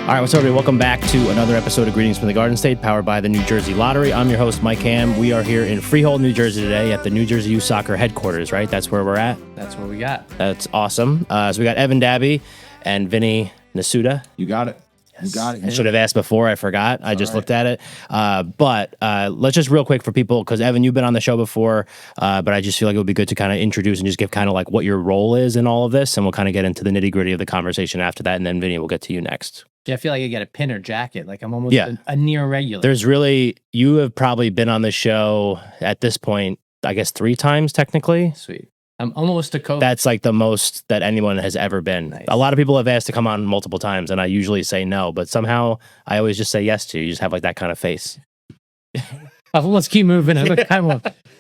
All right, what's up, everybody? Welcome back to another episode of Greetings from the Garden State, powered by the New Jersey Lottery. I'm your host, Mike Ham. We are here in Freehold, New Jersey today at the New Jersey Youth Soccer headquarters, right? That's where we're at? That's what we got. That's awesome. So we got Evan Dabby and Vinny Nasuta. You got it. You got it. I should have asked before. I forgot. I just looked at it. But let's just real quick for people, because Evan, you've been on the show before, but I just feel like it would be good to kind of introduce and just give kind of like what your role is in all of this, and we'll kind of get into the nitty gritty of the conversation after that, and then Vinny, we'll get to you next. Yeah, I feel like I get a pin or jacket. Like I'm almost a near regular. You have probably been on the show at this point, I guess 3 times technically. Sweet. I'm almost a co. That's like the most that anyone has ever been. Nice. A lot of people have asked to come on multiple times, and I usually say no, but somehow I always just say yes to you. You just have like that kind of face. Let's keep moving.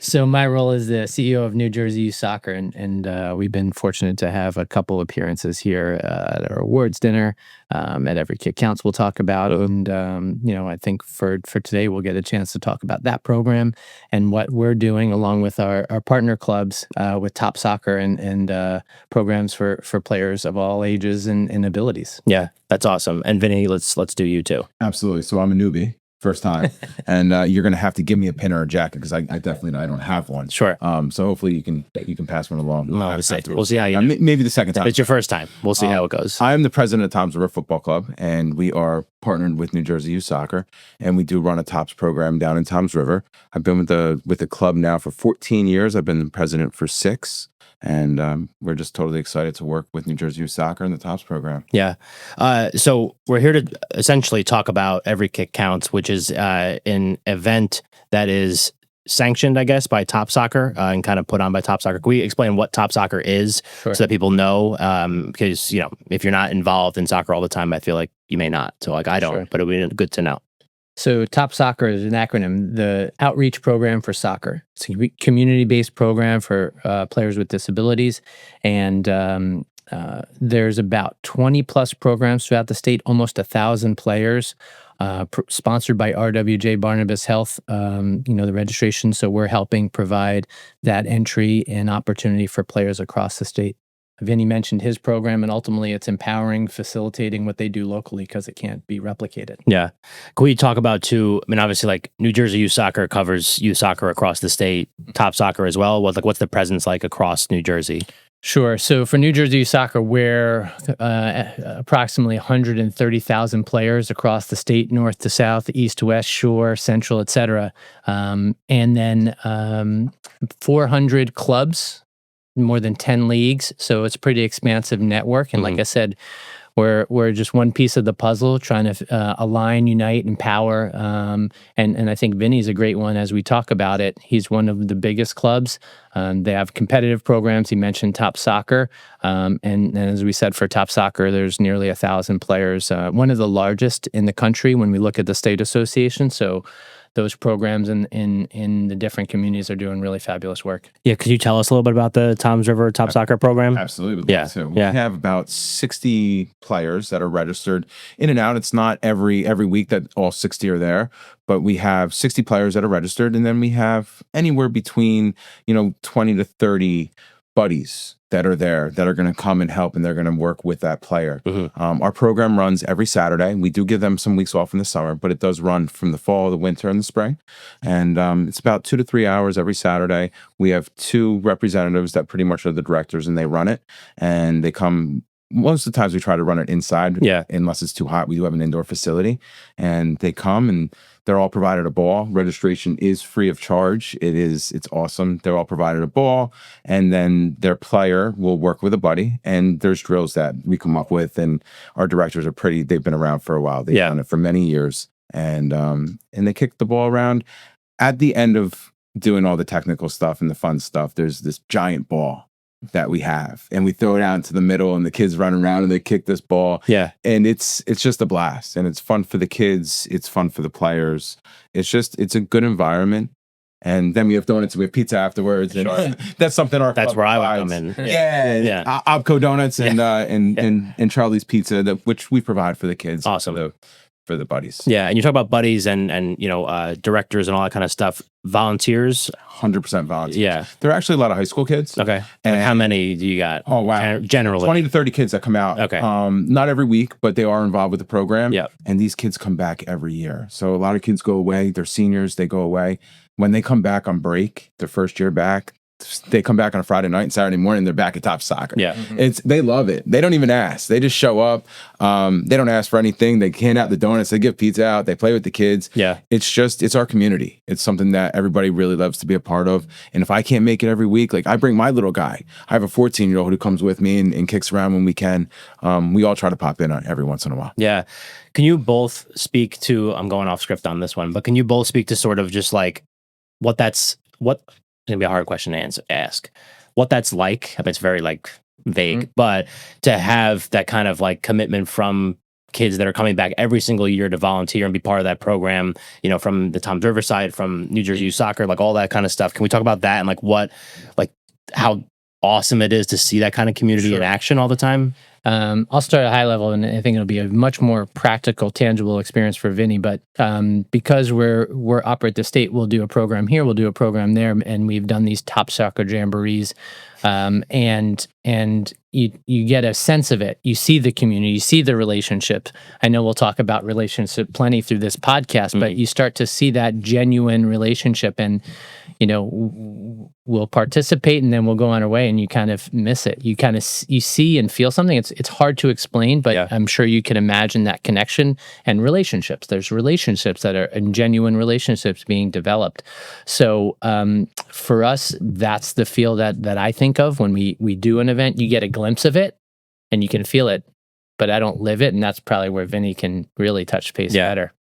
So my role is the CEO of New Jersey Youth Soccer, and we've been fortunate to have a couple appearances here at our awards dinner, at Every Kick Counts we'll talk about, and I think for today we'll get a chance to talk about that program and what we're doing along with our partner clubs with TOPSoccer and programs for players of all ages and abilities. Yeah, that's awesome. And Vinny, let's do you too. Absolutely. So I'm a newbie. First time, and you're gonna have to give me a pin or a jacket because I definitely don't have one. Sure. So hopefully you can pass one along. No, we'll see how you do. Maybe the second time. It's your first time. We'll see how it goes. I am the president of Toms River Football Club, and we are partnered with New Jersey Youth Soccer, and we do run a TOPS program down in Toms River. I've been with the club now for 14 years. I've been the president for 6. And we're just totally excited to work with New Jersey Youth Soccer and the TOPS program. Yeah. So we're here to essentially talk about Every Kick Counts, which is an event that is sanctioned, I guess, by TOPSoccer and kind of put on by TOPSoccer. Can we explain what TOPSoccer is so that people know? Because, if you're not involved in soccer all the time, I feel like you may not. So I don't, but it would be good to know. So TOPSoccer is an acronym, the outreach program for soccer. It's a community-based program for players with disabilities. And there's about 20 plus programs throughout the state, almost 1,000 players, sponsored by RWJ Barnabas Health, the registration. So we're helping provide that entry and opportunity for players across the state. Vinny mentioned his program, and ultimately it's empowering, facilitating what they do locally because it can't be replicated. Yeah. Can we talk about too, obviously like New Jersey Youth Soccer covers youth soccer across the state, TOPSoccer as well. What's the presence like across New Jersey? Sure. So for New Jersey Youth Soccer, we're approximately 130,000 players across the state, north to south, east to west, shore, central, et cetera. And then 400 clubs, more than 10 leagues, so it's a pretty expansive network. And like I said, we're just one piece of the puzzle, trying to align, unite, empower. And I think Vinny's a great one as we talk about it. He's one of the biggest clubs. They have competitive programs. He mentioned TOPSoccer. And as we said, for TOPSoccer, there's nearly 1,000 players, one of the largest in the country when we look at the state association. So those programs in the different communities are doing really fabulous work. Yeah, could you tell us a little bit about the Toms River TOPSoccer program? Absolutely. Yeah. So we have about 60 players that are registered in and out. It's not every week that all 60 are there, but we have 60 players that are registered, and then we have anywhere between 20 to 30 buddies that are there that are going to come and help, and they're going to work with that player. Our program runs every Saturday. We do give them some weeks off in the summer, but it does run from the fall, the winter, and the spring. And it's about 2 to 3 hours every Saturday. We have 2 representatives that pretty much are the directors, and they run it. And they come. Most of the times we try to run it inside, unless it's too hot. We do have an indoor facility, and they come and they're all provided a ball. Registration is free of charge. It's awesome. They're all provided a ball, and then their player will work with a buddy, and there's drills that we come up with, and our directors they've been around for a while. They've done it for many years, and they kick the ball around. At the end of doing all the technical stuff and the fun stuff, there's this giant ball that we have, and we throw it out into the middle, and the kids run around and they kick this ball. And it's just a blast, and it's fun for the kids. It's fun for the players. It's a good environment. And then we have donuts, we have pizza afterwards. And that's something that's where I would come in. Obco Donuts and Charlie's Pizza, which we provide for the kids. Awesome. for the buddies. Yeah, and you talk about buddies and directors and all that kind of stuff. Volunteers, 100% volunteers. Yeah, there are actually a lot of high school kids. Okay, and how many do you got? Oh wow, generally 20 to 30 kids that come out. Okay, not every week, but they are involved with the program. Yeah, and these kids come back every year. So a lot of kids go away. They're seniors. They go away. When they come back on break, their first year back, they come back on a Friday night and Saturday morning, they're back at TOPSoccer. Yeah. They love it. They don't even ask. They just show up. They don't ask for anything. They hand out the donuts. They give pizza out. They play with the kids. Yeah. It's our community. It's something that everybody really loves to be a part of. And if I can't make it every week, like I bring my little guy. I have a 14-year-old who comes with me and kicks around when we can. We all try to pop in every once in a while. Yeah. Can you both speak to, I'm going off script on this one, but can you both speak to sort of just like it's gonna be a hard question to ask. What that's like? I mean, it's very like vague, but to have that kind of like commitment from kids that are coming back every single year to volunteer and be part of that program, from the Toms River side, from New Jersey Youth Soccer, like all that kind of stuff. Can we talk about that and how awesome it is to see that kind of community in action all the time? I'll start at a high level, and I think it'll be a much more practical, tangible experience for Vinny. But because we're operating the state, we'll do a program here, we'll do a program there, and we've done these TOPSoccer jamborees, and you get a sense of it. You see the community, you see the relationships. I know we'll talk about relationship plenty through this podcast, but you start to see that genuine relationship, and we'll participate and then we'll go on our way, and you kind of miss it. You kind of you see and feel something. It's hard to explain, but I'm sure you can imagine that connection and relationships. There's relationships that are and genuine relationships being developed. So for us, that's the feel that I think of when we do an event. You get a glimpse of it and you can feel it, but I don't live it, and that's probably where Vinny can really touch base better.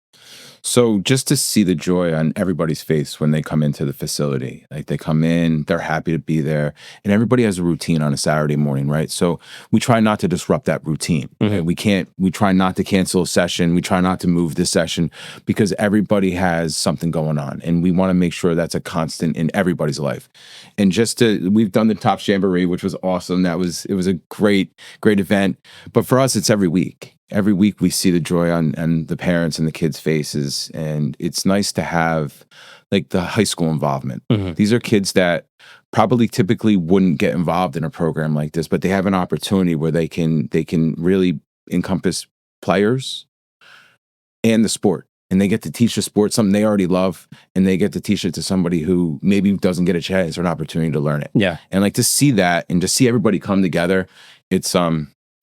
So just to see the joy on everybody's face when they come into the facility, like they come in, they're happy to be there, and everybody has a routine on a Saturday morning, right? So we try not to disrupt that routine. Right? We try not to cancel a session. We try not to move this session because everybody has something going on, and we want to make sure that's a constant in everybody's life. And we've done the Tops Jamboree, which was awesome. It was a great event. But for us, it's every week. Every week we see the joy on the parents and the kids' faces, and it's nice to have like the high school involvement. These are kids that probably typically wouldn't get involved in a program like this, but they have an opportunity where they can really encompass players and the sport, and they get to teach the sport something they already love, and they get to teach it to somebody who maybe doesn't get a chance or an opportunity to learn it. Yeah, and like to see that and to see everybody come together, it's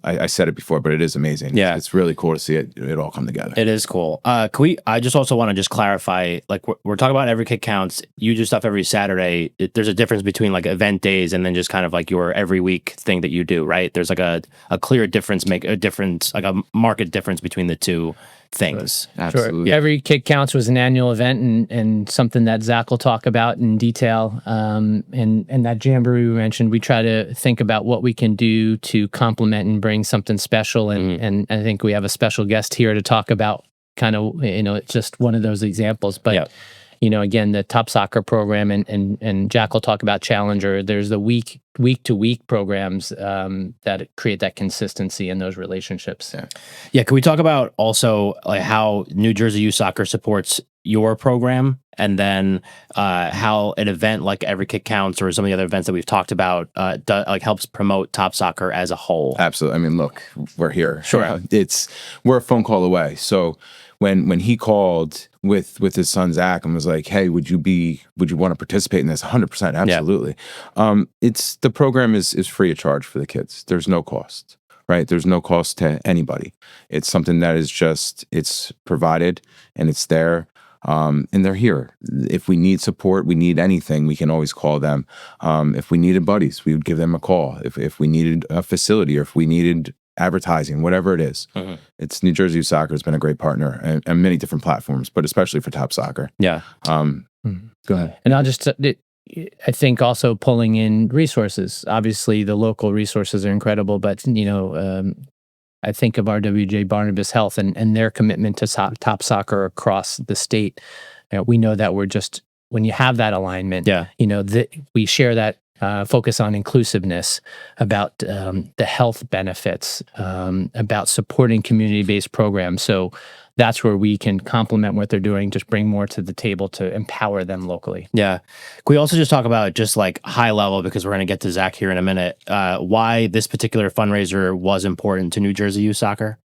I said it before, but it is amazing. Yeah, it's really cool to see it all come together. It is cool. I just also want to just clarify, like we're talking about every kick counts. You do stuff every Saturday. There's a difference between like event days and then just kind of like your every week thing that you do, right? There's like a clear difference, like a market difference between the two things. Absolutely. Sure. Every kick counts was an annual event and something that Zack will talk about in detail. And that jamboree we mentioned, we try to think about what we can do to complement and bring something special. And I think we have a special guest here to talk about kind of, it's just one of those examples. But, again, the TOPSoccer program and Jack will talk about Challenger. There's the week-to-week programs that create that consistency in those relationships. Yeah. Can we talk about also like how New Jersey Youth Soccer supports your program, and then how an event like Every Kick Counts or some of the other events that we've talked about helps promote TOPSoccer as a whole? Absolutely. I mean, look, we're here. Sure. We're a phone call away. So when he called with his son Zack and was like, "Hey, would you want to participate in this?" 100%, absolutely. It's the program is free of charge for the kids. There's no cost, right? There's no cost to anybody. It's something that is it's provided and it's there. And they're here. If we need support, we need anything, we can always call them. If we needed buddies, we would give them a call. If we needed a facility or if we needed advertising, whatever it is. It's New Jersey Youth Soccer has been a great partner and many different platforms, but especially for TOPSoccer. Yeah. Go ahead. And I'll just, I think also pulling in resources. Obviously, the local resources are incredible, but, I think of RWJ Barnabas Health and their commitment to TOPSoccer across the state. We know that when you have that alignment, we share that focus on inclusiveness, about the health benefits, about supporting community-based programs. So that's where we can complement what they're doing, just bring more to the table to empower them locally. Yeah. Can we also just talk about just like high level, because we're going to get to Zack here in a minute, why this particular fundraiser was important to New Jersey Youth Soccer?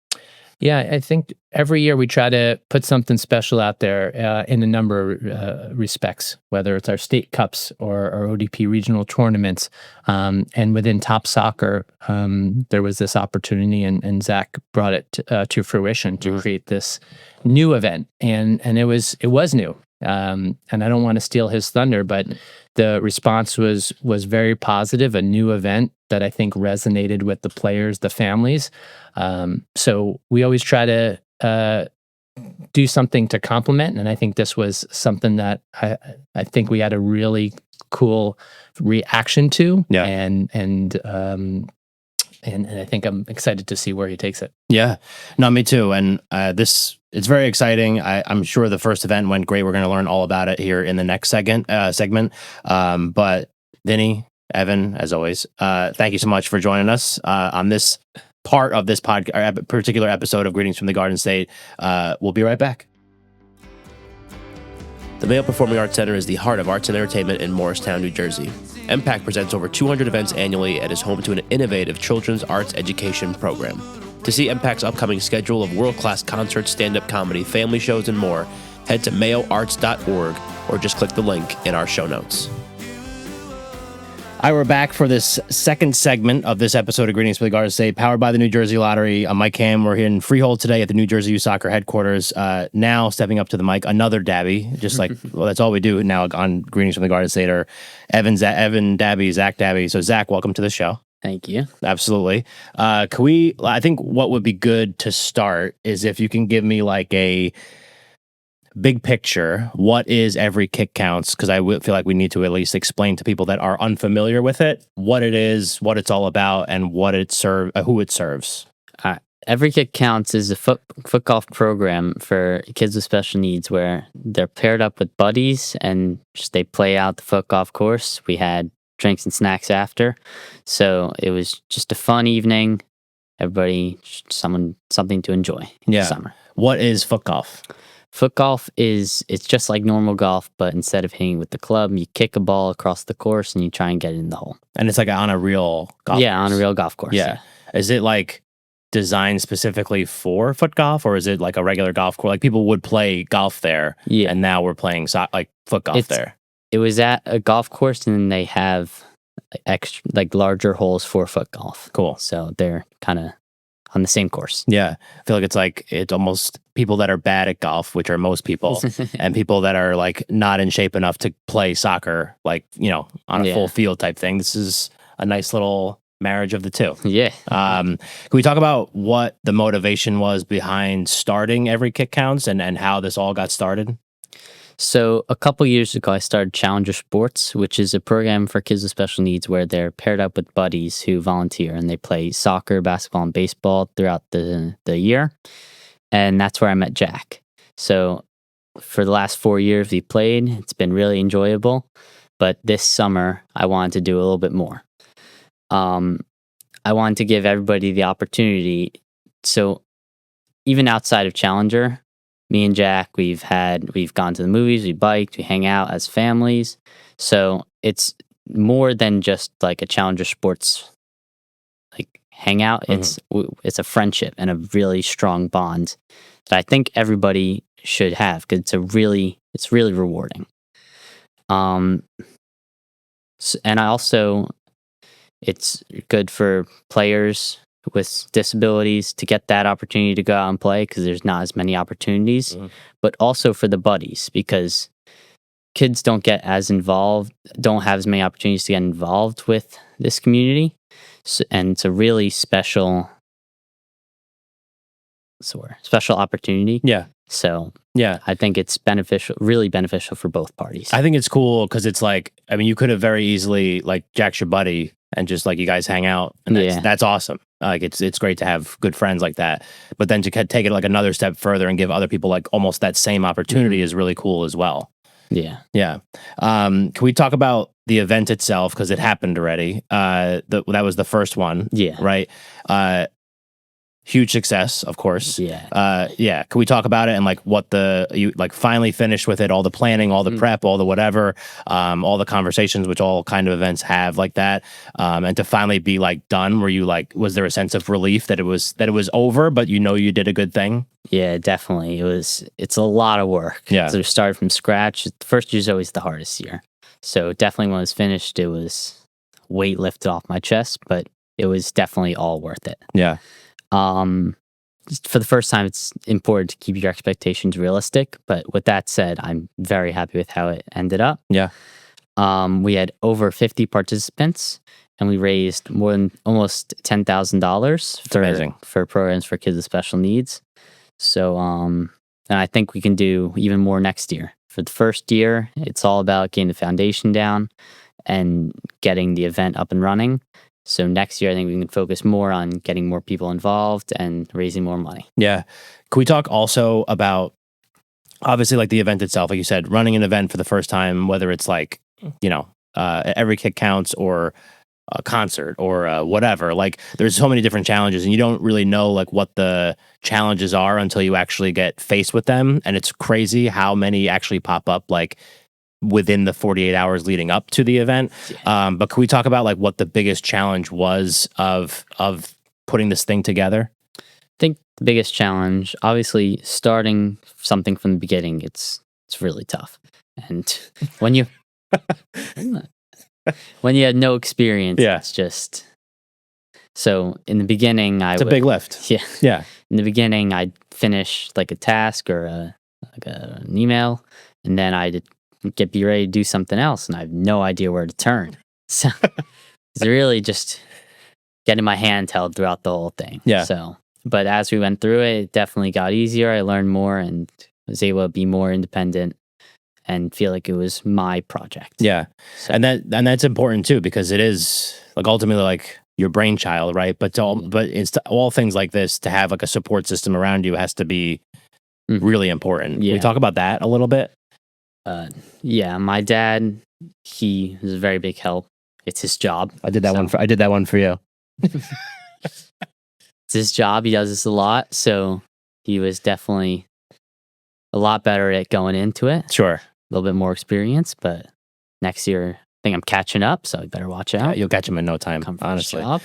Yeah, I think every year we try to put something special out there in a number of respects, whether it's our state cups or our ODP regional tournaments. And within TOPSoccer, there was this opportunity, and Zack brought it to fruition to create this new event. And it was new. And I don't want to steal his thunder, but the response was very positive, a new event that I think resonated with the players, the families. So we always try to do something to complement, and I think this was something that I think we had a really cool reaction to. Yeah. And I think I'm excited to see where he takes it. Yeah, no, me too. And it's very exciting. I'm sure the first event went great. We're going to learn all about it here in the next segment. But Vinny, Evan, as always, thank you so much for joining us on this part of this particular episode of Greetings from the Garden State. We'll be right back. The Mayo Performing Arts Center is the heart of arts and entertainment in Morristown, New Jersey. MPAC presents over 200 events annually and is home to an innovative children's arts education program. To see MPAC's upcoming schedule of world-class concerts, stand-up comedy, family shows, and more, head to mayoarts.org or just click the link in our show notes. All right, we're back for this second segment of this episode of Greetings from the Garden State, powered by the New Jersey Lottery. I'm Mike Ham. We're here in Freehold today at the New Jersey Youth Soccer headquarters. Now, stepping up to the mic, another Dabby, just like, well, that's all we do now on Greetings from the Garden State, are Evan Dabby, Zack Dabby. So, Zack, welcome to the show. Thank you. Absolutely. I think what would be good to start is if you can give me like a big picture, what is Every Kick Counts? Because I feel like we need to at least explain to people that are unfamiliar with it what it is, what it's all about, and what it who it serves. Every Kick Counts is a foot golf program for kids with special needs where they're paired up with buddies and they play out the foot golf course. We had drinks and snacks after, so it was just a fun evening. Everybody, something to enjoy in the summer. What is foot golf? Foot golf it's just like normal golf, but instead of hitting with the club, you kick a ball across the course and you try and get it in the hole. And it's like on a real golf course? Yeah, on a real golf course. Yeah. Is it like designed specifically for foot golf, or is it like a regular golf course? Like people would play golf there, and now we're playing like foot golf there. It was at a golf course, and then they have extra, like larger holes for foot golf. Cool. So they're kind of on the same course. Yeah. I feel like it's almost people that are bad at golf, which are most people, and people that are like not in shape enough to play soccer, like, on a full field type thing. This is a nice little marriage of the two. Yeah. Can we talk about what the motivation was behind starting Every Kick Counts and how this all got started? So a couple years ago, I started Challenger Sports, which is a program for kids with special needs where they're paired up with buddies who volunteer and they play soccer, basketball, and baseball throughout the year. And that's where I met Jack. So for the last 4 years we played, it's been really enjoyable. But this summer, I wanted to do a little bit more. I wanted to give everybody the opportunity. So even outside of Challenger, me and Jack, we've gone to the movies, we biked, we hang out as families. So it's more than just like a Challenger Sports like hangout. Mm-hmm. It's a friendship and a really strong bond that I think everybody should have because it's really rewarding. And it's good for players with disabilities to get that opportunity to go out and play because there's not as many opportunities, but also for the buddies because kids don't have as many opportunities to get involved with this community. So, and it's a really special opportunity. Yeah. So yeah, I think it's really beneficial for both parties. I think it's cool because it's like, I mean, you could have very easily like Jack's your buddy and just like you guys hang out, and that's awesome. Like it's great to have good friends like that. But then to take it like another step further and give other people like almost that same opportunity is really cool as well. Yeah. Yeah. Can we talk about the event itself because it happened already? That was the first one. Yeah. Right. huge success, of course. Yeah. Yeah. Can we talk about it and like what you like finally finished with it, all the planning, all the prep, all the whatever, all the conversations, which all kind of events have like that. And to finally be like done, were you like, was there a sense of relief that it was over, but you did a good thing? Yeah, definitely. It's a lot of work. Yeah. So to start from scratch, the first year is always the hardest year. So definitely when it was finished, it was weight lifted off my chest, but it was definitely all worth it. Yeah. For the first time, it's important to keep your expectations realistic. But with that said, I'm very happy with how it ended up. Yeah. We had over 50 participants, and we raised more than almost $10,000 for programs for kids with special needs. So, and I think we can do even more next year. For the first year, it's all about getting the foundation down and getting the event up and running. So next year, I think we can focus more on getting more people involved and raising more money. Yeah. Can we talk also about, obviously, like the event itself, like you said, running an event for the first time, whether it's like, every kick counts or a concert or whatever, like there's so many different challenges and you don't really know like what the challenges are until you actually get faced with them. And it's crazy how many actually pop up like within the 48 hours leading up to the event. Yeah. But can we talk about like what the biggest challenge was of putting this thing together? I think the biggest challenge, obviously, starting something from the beginning, it's really tough. And when you had no experience, it's just so in the beginning, it's a big lift. Yeah. Yeah. In the beginning, I'd finish like a task or an email, and then I'd be ready to do something else, and I have no idea where to turn. So it's really just getting my hand held throughout the whole thing. Yeah. So, but as we went through it, it definitely got easier. I learned more and was able to be more independent and feel like it was my project. Yeah. So, And that's important too, because it is like ultimately like your brainchild, right? But it's all things like this, to have like a support system around you has to be really important. Yeah. Can we talk about that a little bit? Yeah, my dad, he was a very big help. It's his job. I did that one for you. It's his job. He does this a lot. So he was definitely a lot better at going into it. Sure. A little bit more experience, but next year, I think I'm catching up, so I better watch out. You'll catch him in no time, honestly. No.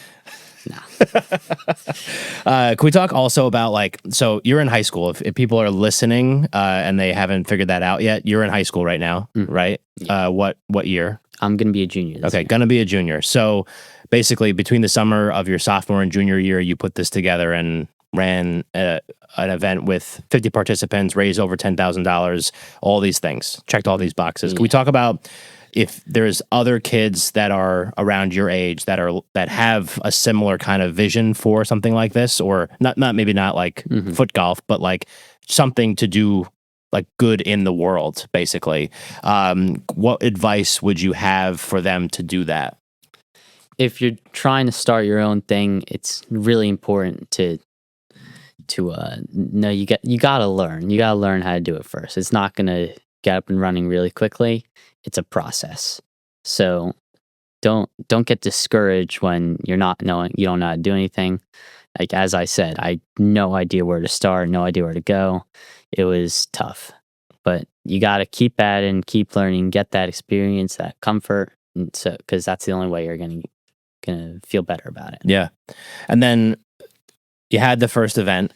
Can we talk also about like, so you're in high school. If people are listening and they haven't figured that out yet, you're in high school right now, right? Yeah. What year? I'm going to be a junior this year. Gonna be a junior. So basically between the summer of your sophomore and junior year, you put this together and ran an event with 50 participants, raised over $10,000, all these things, checked all these boxes. Can we talk about if there's other kids that are around your age that have a similar kind of vision for something like this, or maybe not like FootGolf, but like something to do like good in the world, basically. What advice would you have for them to do that? If you're trying to start your own thing, it's really important to know you gotta learn. You gotta learn how to do it first. It's not gonna get up and running really quickly. It's a process. So don't get discouraged when you don't know how to do anything. Like as I said, I had no idea where to start, no idea where to go. It was tough. But you gotta keep at it and keep learning, get that experience, that comfort, and so because that's the only way you're gonna feel better about it. Yeah. And then you had the first event.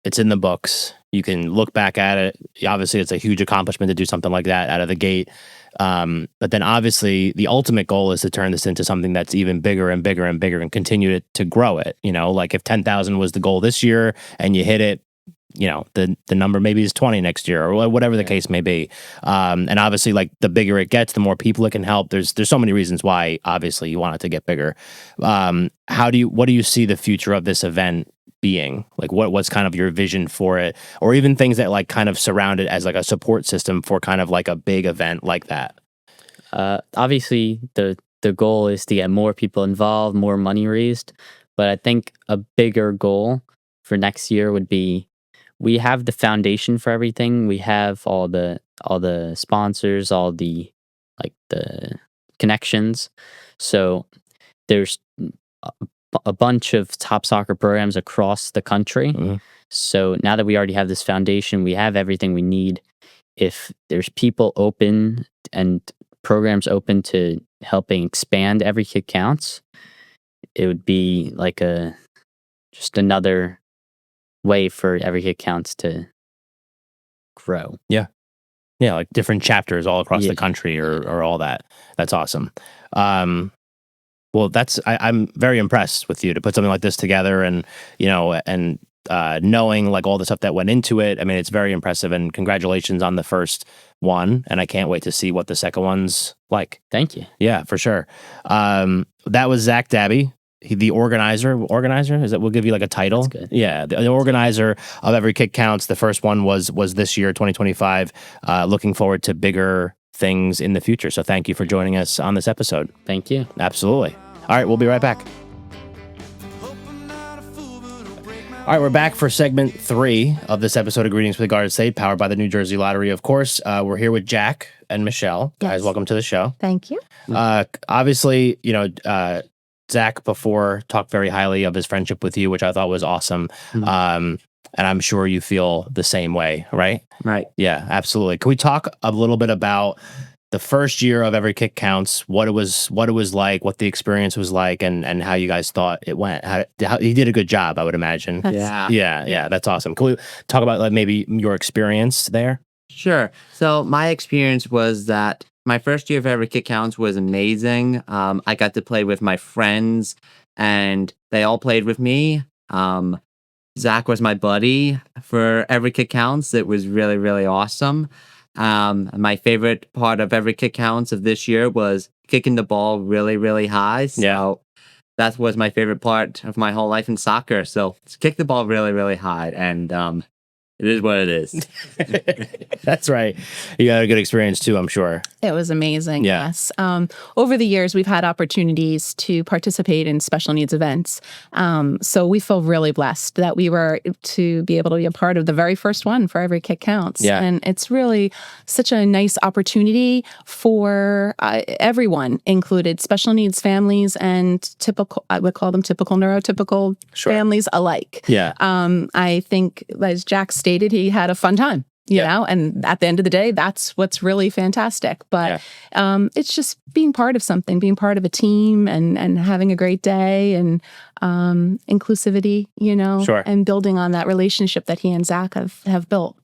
It's in the books. You can look back at it. Obviously, it's a huge accomplishment to do something like that out of the gate. But then obviously the ultimate goal is to turn this into something that's even bigger and bigger and bigger and continue to grow it. Like if 10,000 was the goal this year and you hit it, the number maybe is 20 next year or whatever the case may be. And obviously like the bigger it gets, the more people it can help. There's so many reasons why obviously you want it to get bigger. What do you see the future of this event being? Like what's kind of your vision for it, or even things that like kind of surround it as like a support system for kind of like a big event like that? Obviously the goal is to get more people involved, more money raised, but I think a bigger goal for next year would be, we have the foundation for everything. We have all the sponsors, all the connections. So there's a bunch of TOPSoccer programs across the country. Mm-hmm. So now that we already have this foundation, we have everything we need. If there's people open and programs open to helping expand Every Kick Counts, it would be like just another way for Every Kick Counts to grow. Yeah, like different chapters all across the country or all that. That's awesome. Well, I'm very impressed with you to put something like this together, and knowing like all the stuff that went into it. I mean, it's very impressive, and congratulations on the first one. And I can't wait to see what the second one's like. Thank you. Yeah, for sure. That was Zack Dabby, the organizer. Is that we'll give you like a title? That's good. Yeah, the organizer of Every Kick Counts. The first one was this year, 2025. Looking forward to bigger things in the future. So thank you for joining us on this episode. Thank you. Absolutely. All right, we'll be right back. All right, we're back for segment 3 of this episode of Greetings with the Garden State, powered by the New Jersey Lottery, of course. We're here with Jack and Michelle. Yes. Guys, welcome to the show. Thank you. Obviously, Zack before talked very highly of his friendship with you, which I thought was awesome. Mm-hmm. And I'm sure you feel the same way, right? Right. Yeah, absolutely. Can we talk a little bit about the first year of Every Kick Counts, what it was like, what the experience was like, and how you guys thought it went? How he did a good job, I would imagine. Yeah, that's awesome. Can we talk about like maybe your experience there? Sure. So my experience was that my first year of Every Kick Counts was amazing. I got to play with my friends, and they all played with me. Zack was my buddy for Every Kick Counts. It was really, really awesome. My favorite part of Every Kick Counts of this year was kicking the ball really, really high. So that was my favorite part of my whole life in soccer. So kick the ball really, really high, and it is what it is. That's right. You got a good experience too, I'm sure. It was amazing. Yeah. Yes. Over the years, we've had opportunities to participate in special needs events. So we feel really blessed that we were to be able to be a part of the very first one for Every Kick Counts. Yeah. And it's really such a nice opportunity for everyone, included special needs families and typical, I would call them typical neurotypical families alike. Yeah. I think, as Jack stated, he had a fun time, you know, and at the end of the day, that's what's really fantastic. But it's just being part of something, being part of a team and having a great day and inclusivity, and building on that relationship that he and Zack have built.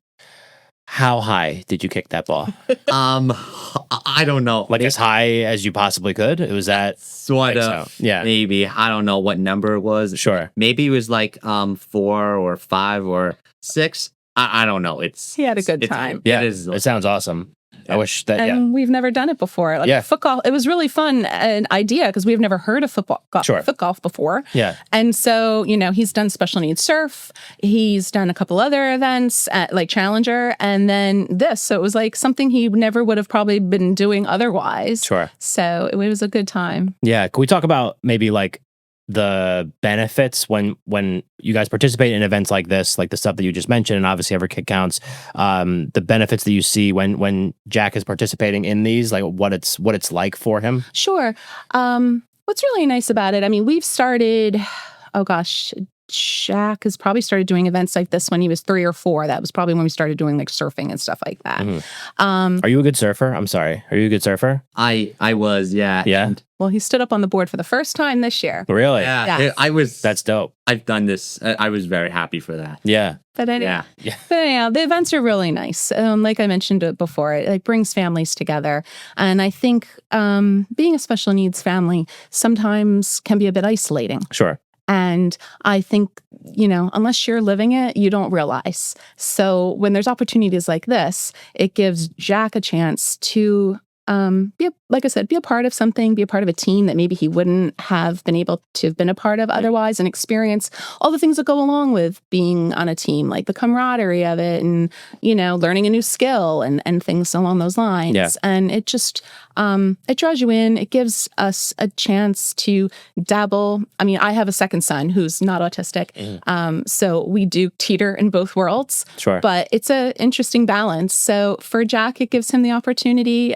How high did you kick that ball? I don't know. Like as high as you possibly could? It was that sort of. So. Yeah. Maybe. I don't know what number it was. Sure. Maybe it was like 4 or 5 or 6. I don't know. He had a good time. Yeah, it sounds awesome. I wish that. And we've never done it before. Like FootGolf, it was really fun an idea because we've never heard of FootGolf before. Yeah, and so he's done special needs surf. He's done a couple other events at like Challenger, and then this. So it was like something he never would have probably been doing otherwise. Sure. So it was a good time. Yeah. Can we talk about maybe like the benefits when you guys participate in events like this, like the stuff that you just mentioned, and obviously Every Kick Counts, the benefits that you see when Jack is participating in these, like what it's like for him? Sure. What's really nice about it, I mean, we've started, Jack has probably started doing events like this when he was 3 or 4. That was probably when we started doing like surfing and stuff like that. Mm-hmm. Are you a good surfer? I'm sorry. Are you a good surfer? I was, yeah. Yeah. Well, he stood up on the board for the first time this year. Really? Yeah. That's dope. I've done this. I was very happy for that. Yeah. But anyhow, the events are really nice. Like I mentioned it before, it like brings families together. And I think being a special needs family sometimes can be a bit isolating. Sure. And I think, unless you're living it, you don't realize. So when there's opportunities like this, it gives Jack a chance to be a part of something, be a part of a team that maybe he wouldn't have been able to have been a part of otherwise, and experience all the things that go along with being on a team, like the camaraderie of it and, learning a new skill and things along those lines. Yeah. And it just, it draws you in. It gives us a chance to dabble. I mean, I have a second son who's not autistic. So we do teeter in both worlds. Sure. But it's an interesting balance. So for Jack, it gives him the opportunity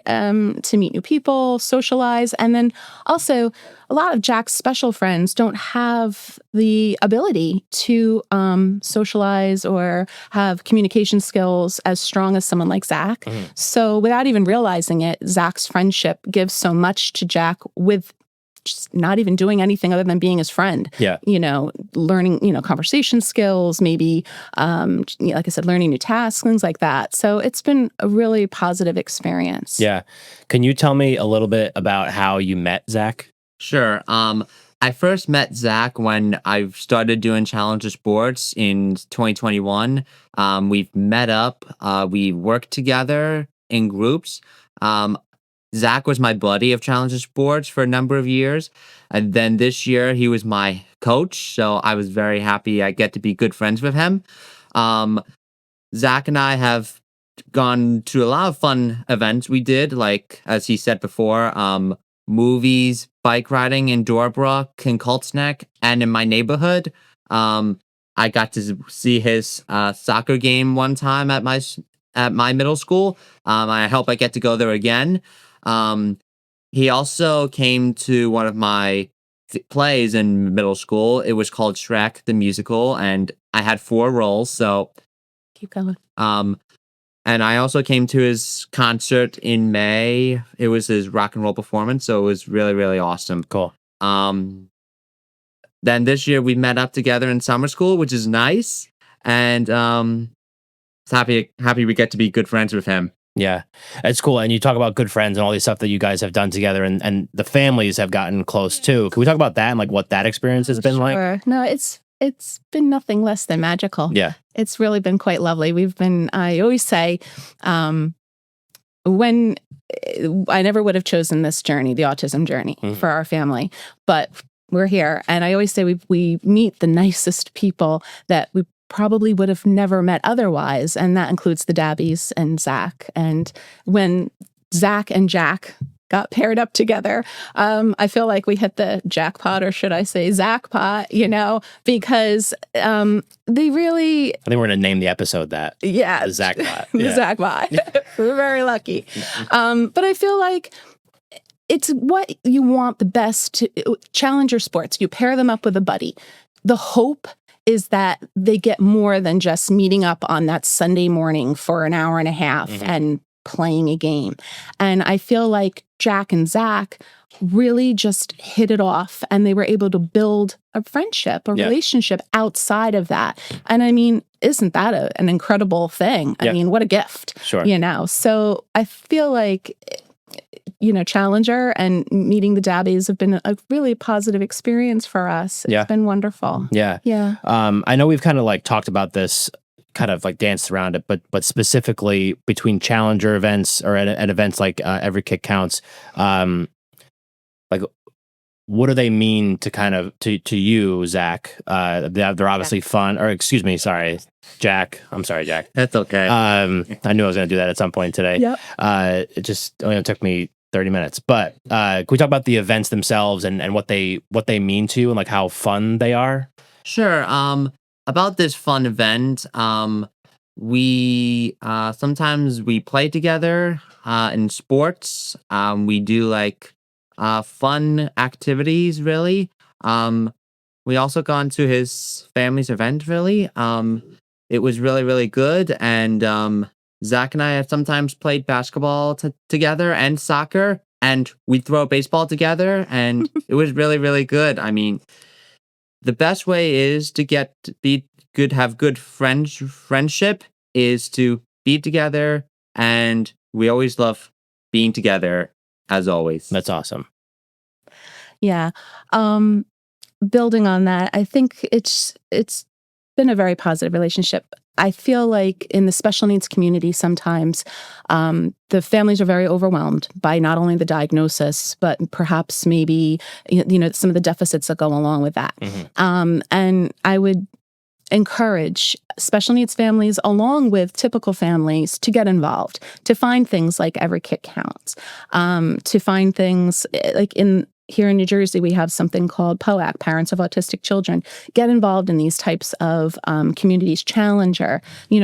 to meet new people, socialize. And then also, a lot of Jack's special friends don't have the ability to socialize or have communication skills as strong as someone like Zack. So without even realizing it, Zack's friendship gives so much to Jack with just not even doing anything other than being his friend. Yeah. Learning, conversation skills, maybe, like I said, learning new tasks, things like that. So it's been a really positive experience. Yeah. Can you tell me a little bit about how you met Zack? Sure. I first met Zack when I started doing Challenger Sports in 2021. We've met up. We worked together in groups. Zack was my buddy of Challenger Sports for a number of years. And then this year, he was my coach. So I was very happy I get to be good friends with him. Zack and I have gone to a lot of fun events we did, like, as he said before, movies, bike riding in Doorbrook and Coltsneck, and in my neighborhood. I got to see his soccer game one time at my middle school. I hope I get to go there again. He also came to one of my plays in middle school. It was called Shrek the Musical, and I had 4 roles. So Keep going. And I also came to his concert in May. It was his rock and roll performance, so it was really, really awesome. Cool. Then this year we met up together in summer school, which is nice, and happy we get to be good friends with him. Yeah, it's cool. And you talk about good friends and all these stuff that you guys have done together, and the families have gotten close too. Can we talk about that and like what that experience has been like? No, it's been nothing less than magical. Yeah. It's really been quite lovely. I always say, when I never would have chosen this journey, the autism journey for our family, but we're here. And I always say we meet the nicest people that we probably would have never met otherwise. And that includes the Dabbys and Zack. And when Zack and Jack got paired up together, I feel like we hit the jackpot, or should I say Zackpot, because they really... I think we're going to name the episode that. Yeah. The Zackpot. The Yeah. Zackpot. We're very lucky. But I feel like it's what you want the best. Challenger Sports, you pair them up with a buddy. The hope is that they get more than just meeting up on that Sunday morning for an hour and a half and playing a game. And I feel like Jack and Zack really just hit it off, and they were able to build a friendship, a relationship outside of that. And I mean, isn't that an incredible thing? I mean, what a gift. Sure. So I feel like, Challenger and meeting the Dabbys have been a really positive experience for us. It's been wonderful. Yeah. Yeah. I know we've kind of like talked about this, kind of like danced around it, but specifically between Challenger events or at events like Every Kick Counts, like what do they mean to kind of to you, Zack? They're obviously fun. Or excuse me, sorry, Jack. I'm sorry, Jack. That's okay. I knew I was going to do that at some point today. Yep. It just took me 30 minutes. But can we talk about the events themselves and what they mean to you and like how fun they are? Sure. About this fun event, we sometimes we play together in sports. We do like fun activities, really. We also gone to his family's event, really. It was really, really good. And Zack and I have sometimes played basketball together and soccer, and we throw a baseball together, and it was really, really good. I mean, the best way is to have good friendship is to be together, and we always love being together, as always. That's awesome. Yeah. Building on that, I think it's been a very positive relationship. I feel like in the special needs community, sometimes the families are very overwhelmed by not only the diagnosis, but perhaps maybe some of the deficits that go along with that. And I would encourage special needs families, along with typical families, to get involved, to find things like Every Kick Counts, to find things like in here in New Jersey, we have something called POAC, Parents of Autistic Children. Get involved in these types of communities. Challenger,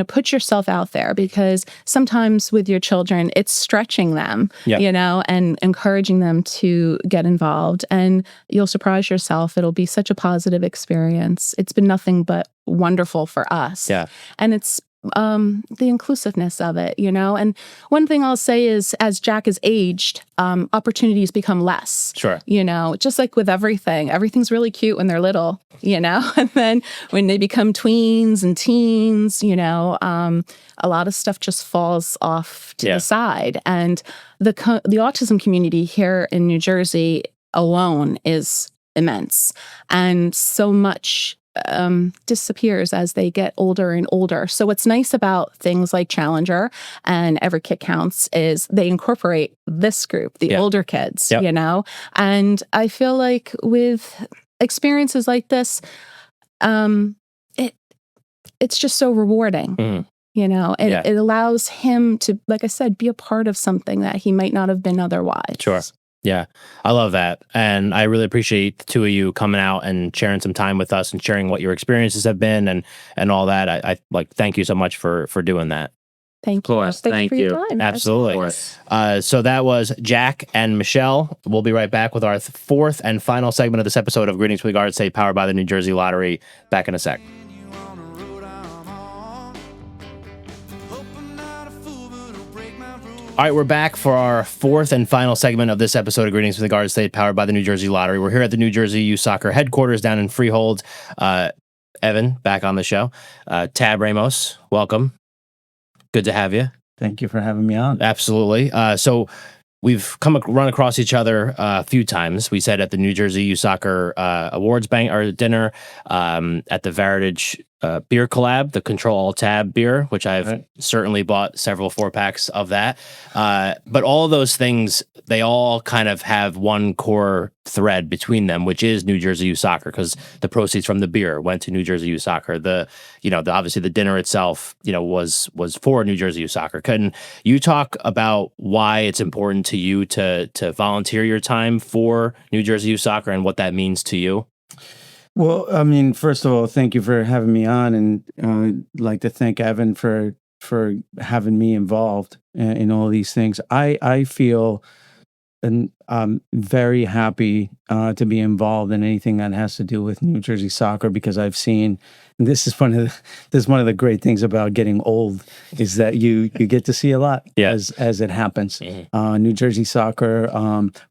put yourself out there, because sometimes with your children, it's stretching them, and encouraging them to get involved. And you'll surprise yourself. It'll be such a positive experience. It's been nothing but wonderful for us. Yeah. And it's the inclusiveness of it, And one thing I'll say is, as Jack has aged, opportunities become less. Sure. Just like with everything's really cute when they're little, and then when they become tweens and teens, a lot of stuff just falls off to the side. And the autism community here in New Jersey alone is immense, and so much disappears as they get older and older. So what's nice about things like Challenger and Every Kick Counts is they incorporate this group, the older kids, and I feel like with experiences like this, it's just so rewarding. It allows him to, like I said, be a part of something that he might not have been otherwise. Sure. Yeah, I love that. And I really appreciate the two of you coming out and sharing some time with us and sharing what your experiences have been and all that. I thank you so much for doing that. Thank you. Of course. Thank you for your time. Absolutely. So that was Jack and Michelle. We'll be right back with our fourth and final segment of this episode of Greetings from the Garden State, powered by the New Jersey Lottery. Back in a sec. All right, we're back for our fourth and final segment of this episode of Greetings from the Garden State, powered by the New Jersey Lottery. We're here at the New Jersey Youth Soccer headquarters down in Freehold. Evan, back on the show. Tab Ramos, welcome. Good to have you. Thank you for having me on. Absolutely. So we've run across each other a few times. We said at the New Jersey Youth Soccer Awards dinner, at the Veritage beer collab, the Control All Tab beer, which I've certainly bought several 4-packs of that. But all those things, they all kind of have one core thread between them, which is New Jersey Youth Soccer, because the proceeds from the beer went to New Jersey Youth Soccer. Obviously the dinner itself, was for New Jersey Youth Soccer. Can you talk about why it's important to you to volunteer your time for New Jersey Youth Soccer and what that means to you? Well, I mean, first of all, thank you for having me on, and I'd like to thank Evan for having me involved in all these things. I feel, and I'm very happy to be involved in anything that has to do with New Jersey Soccer, because I've seen, and this is one of the great things about getting old, is that you get to see a lot as it happens. Mm-hmm. New Jersey Soccer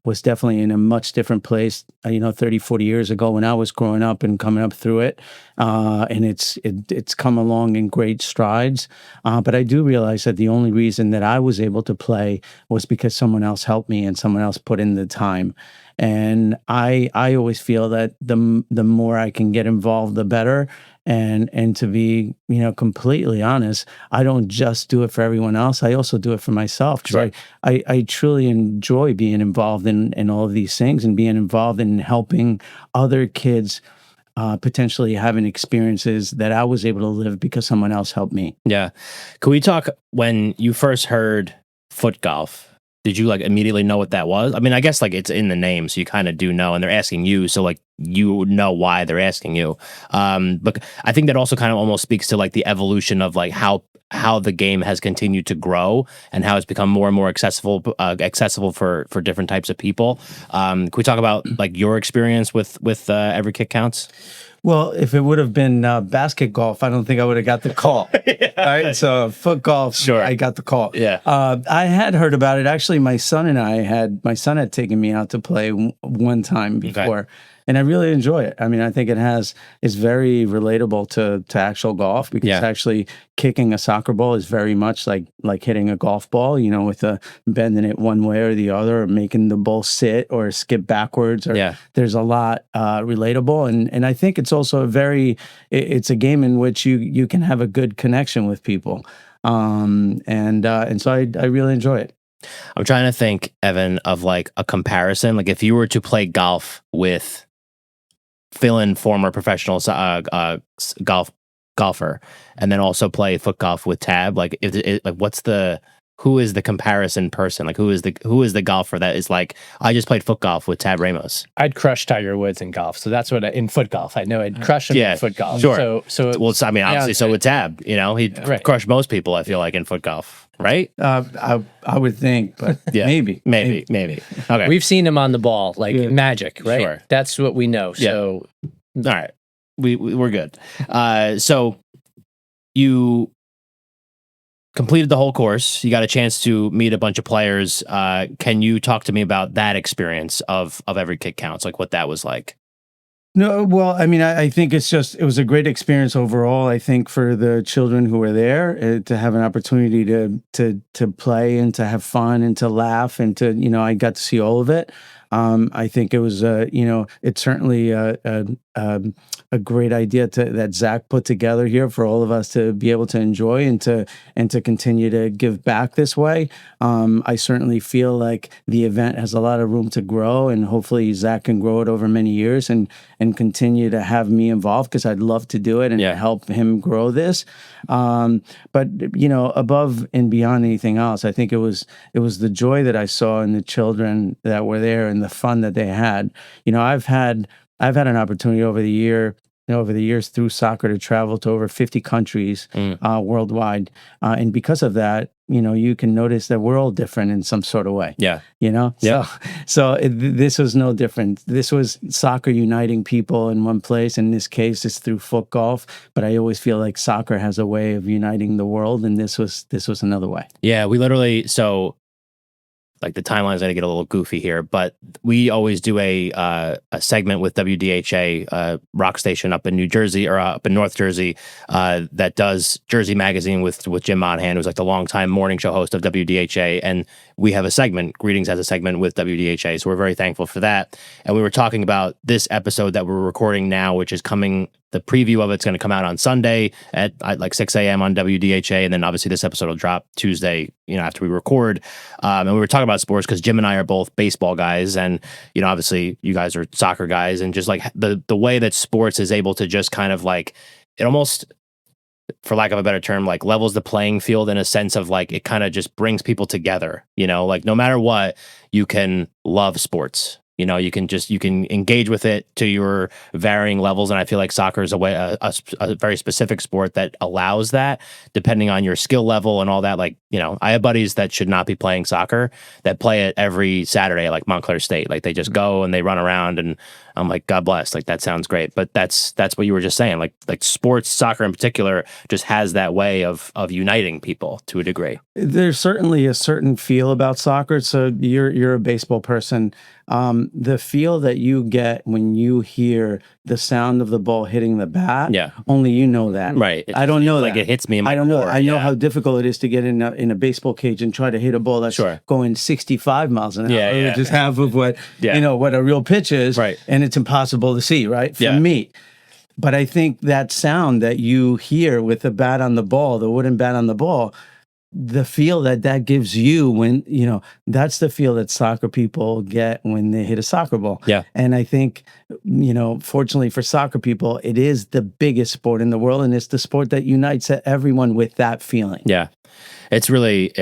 was definitely in a much different place, 30, 40 years ago when I was growing up and coming up through it. And it's come along in great strides. But I do realize that the only reason that I was able to play was because someone else helped me and someone else put in the time. And I always feel that the more I can get involved, the better. And to be, completely honest, I don't just do it for everyone else. I also do it for myself. Right. I truly enjoy being involved in all of these things and being involved in helping other kids potentially having experiences that I was able to live because someone else helped me. Yeah. Can we talk, when you first heard FootGolf, did you immediately know what that was? I mean, I guess it's in the name, so you kind of do know, and they're asking you, so you know why they're asking you. But I think that also kind of almost speaks to the evolution of how the game has continued to grow and how it's become more and more accessible for different types of people. Can we talk about your experience with Every Kick Counts? Well, if it would have been basket golf, I don't think I would have got the call. Right? So foot golf, sure, I got the call. Yeah. I had heard about it. Actually, my son had taken me out to play one time before. Okay. And I really enjoy it. I mean, I think it's very relatable to actual golf, because actually kicking a soccer ball is very much like hitting a golf ball, with bending it one way or the other, or making the ball sit or skip backwards. There's a lot relatable. And I think it's also it's a game in which you can have a good connection with people. And so I really enjoy it. I'm trying to think, Evan, of a comparison. If you were to play golf with fill-in former professional golfer, and then also play foot golf with Tab, what's the who is the comparison person? Like who is the golfer that is like, I just played foot golf with Tab Ramos. I'd crush Tiger Woods in golf. So that's what in foot golf. I know I'd crush him in foot golf. Sure. So Well, I mean, obviously, so with Tab, he'd crush most people, I feel like, in foot golf, right? I would think, but maybe. Okay. We've seen him on the ball, like magic, right? Sure. That's what we know. Yeah. So, all right, we're good. So you completed the whole course. You got a chance to meet a bunch of players. Can you talk to me about that experience of Every Kick Counts, like what that was like? No, well, I mean, I think it was a great experience overall. I think for the children who were there to have an opportunity to play and to have fun and to laugh and to, I got to see all of it. I think it was, it's certainly a great idea that Zack put together here for all of us to be able to enjoy and to continue to give back this way. I certainly feel like the event has a lot of room to grow, and hopefully Zack can grow it over many years and continue to have me involved, because I'd love to do it and help him grow this. But above and beyond anything else, I think it was the joy that I saw in the children that were there and the fun that they had. I've had an opportunity over the years through soccer to travel to over 50 countries worldwide, and because of that, you can notice that we're all different in some sort of way. Yeah. So this was no different. This was soccer uniting people in one place. In this case, it's through foot golf. But I always feel like soccer has a way of uniting the world, and this was another way. Yeah, we literally like the timeline's going to get a little goofy here, but we always do a segment with WDHA rock station up in New Jersey or up in North Jersey that does Jersey Magazine with Jim Monahan, who's like the longtime morning show host of WDHA, and we have a segment. Greetings has a segment with WDHA, so we're very thankful for that. And we were talking about this episode that we're recording now, which is coming. The preview of it's going to come out on Sunday at like 6 a.m. on WDHA. And then obviously this episode will drop Tuesday, after we record. And we were talking about sports because Jim and I are both baseball guys. And, obviously you guys are soccer guys. And just like the way that sports is able to just kind of like, it almost, for lack of a better term, like levels the playing field in a sense of like, it kind of just brings people together, like no matter what, you can love sports. You can engage with it to your varying levels, and I feel like soccer is a very specific sport that allows that, depending on your skill level and all that. Like, I have buddies that should not be playing soccer that play it every Saturday at like Montclair State. Like they just go and they run around, and I'm like, God bless. Like that sounds great, but that's what you were just saying. Like sports, soccer in particular, just has that way of uniting people to a degree. There's certainly a certain feel about soccer. So you're a baseball person. The feel that you get when you hear the sound of the ball hitting the bat, only you know that. Right. I don't know that. Like it hits me in my I don't know. core. I know how difficult it is to get in a baseball cage and try to hit a ball that's going 65 miles an hour, which is half of what what a real pitch is, right? And it's impossible to see, right? For me. But I think that sound that you hear with the bat on the ball, the wooden bat on the ball, the feel that gives you when, that's the feel that soccer people get when they hit a soccer ball. Yeah. And I think, fortunately for soccer people, it is the biggest sport in the world, and it's the sport that unites everyone with that feeling. Yeah. It's really,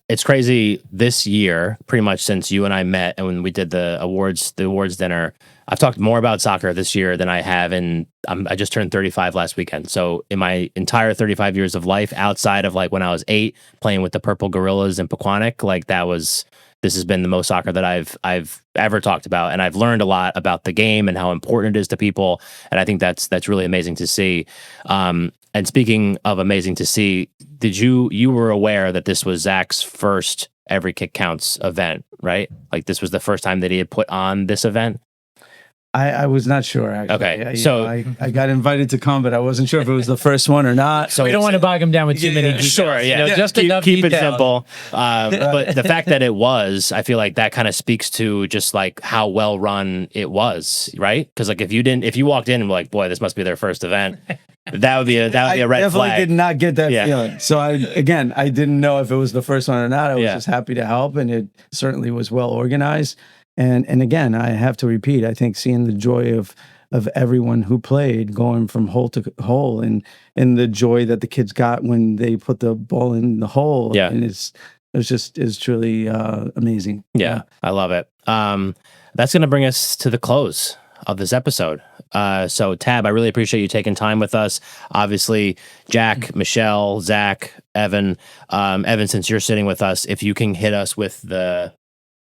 it's crazy this year, pretty much since you and I met and when we did the awards dinner. I've talked more about soccer this year than I have I just turned 35 last weekend. So in my entire 35 years of life, outside of like when I was 8 playing with the Purple Gorillas in Pequannock, like this has been the most soccer that I've ever talked about. And I've learned a lot about the game and how important it is to people. And I think that's really amazing to see. And speaking of amazing to see, you were aware that this was Zack's first Every Kick Counts event, right? Like this was the first time that he had put on this event? I was not sure, actually. Okay, I got invited to come, but I wasn't sure if it was the first one or not. So we don't want to bog him down with too many details. Sure, just keep it simple. But the fact that it was, I feel like that kind of speaks to just like how well run it was, right? Because like if you walked in and were like, boy, this must be their first event, that would be a red flag. I definitely did not get that feeling. So I didn't know if it was the first one or not. I was just happy to help, and it certainly was well organized. And again, I have to repeat, I think seeing the joy of everyone who played going from hole to hole and the joy that the kids got when they put the ball in the hole. Yeah. And is truly amazing. Yeah, I love it. That's going to bring us to the close of this episode. So Tab, I really appreciate you taking time with us. Obviously, Jack, Michelle, Zach, Evan, since you're sitting with us, if you can hit us with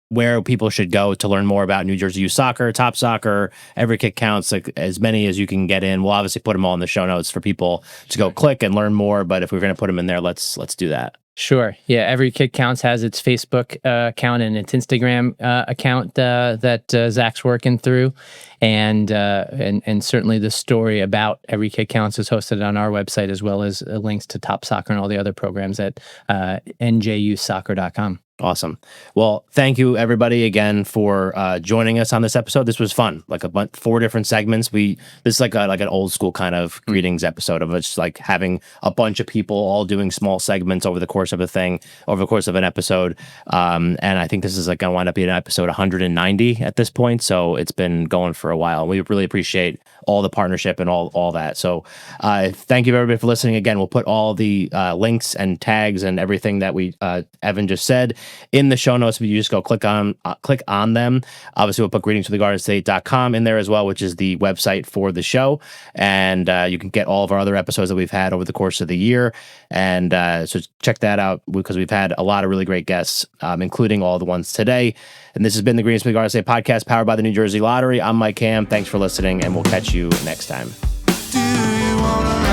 where people should go to learn more about New Jersey Youth Soccer, TOPSoccer, Every Kick Counts, like as many as you can get in. We'll obviously put them all in the show notes for people to go click and learn more. But if we're going to put them in there, let's do that. Sure. Yeah. Every Kick Counts has its Facebook account and its Instagram account that Zach's working through. And certainly the story about Every Kick Counts is hosted on our website, as well as links to TOPSoccer and all the other programs at NJYS.com. Awesome. Well, thank you everybody again for joining us on this episode. This was fun, like 4 different segments. This is like an old school kind of greetings episode of just like having a bunch of people all doing small segments over the course of an episode. And I think this is like going to wind up being episode 190 at this point. So it's been going for a while. We really appreciate all the partnership and all that. So thank you everybody for listening. Again, we'll put all the links and tags and everything that Evan just said in the show notes. If you just go click on them. Obviously, we'll put greetingsfromtheGardenState.com in there as well, which is the website for the show. And you can get all of our other episodes that we've had over the course of the year. And so check that out, because we've had a lot of really great guests, including all the ones today. And this has been the Greetings from the Garden State podcast, powered by the New Jersey Lottery. I'm Mike Ham. Thanks for listening, and we'll catch you next time. Do you wanna